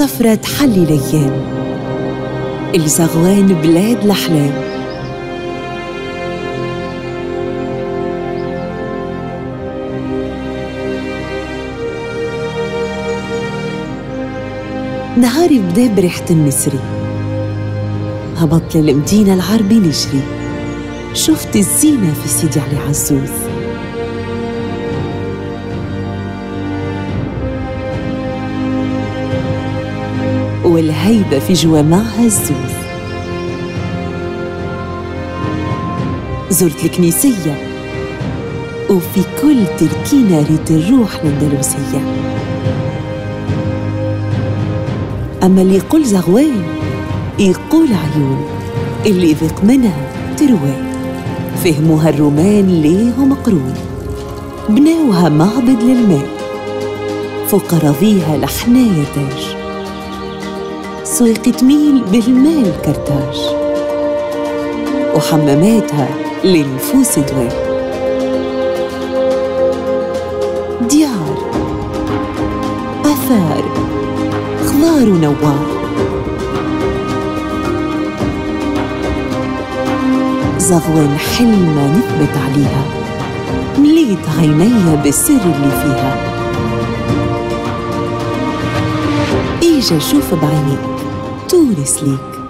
صفرة تحلي الأيام، الزغوان بلاد الأحلام. نهاري بدا بريحة النسري، هبط للمدينة العربي نجري، شفت الزينة في سيدي علي عزوز. والهيبة في جوامعها الزوز. زرت الكنيسية وفي كل تركينة ريت الروح الأندلسية. أما اللي يقول زغوان يقول عيون، اللي يذق منها تروى. فهموها الرومان ليهم قرون، بناوها معبد للماء، فوق راضيها لحنايا تاج، سويق تميل بالمال كرتاج، وحماماتها للنفوس دواء. ديار آثار خضار ونوار، زغوان حلمة نثبت عليها، مليت عينيا بالسر اللي فيها. إيجا شوف بعينيك تونس ليك.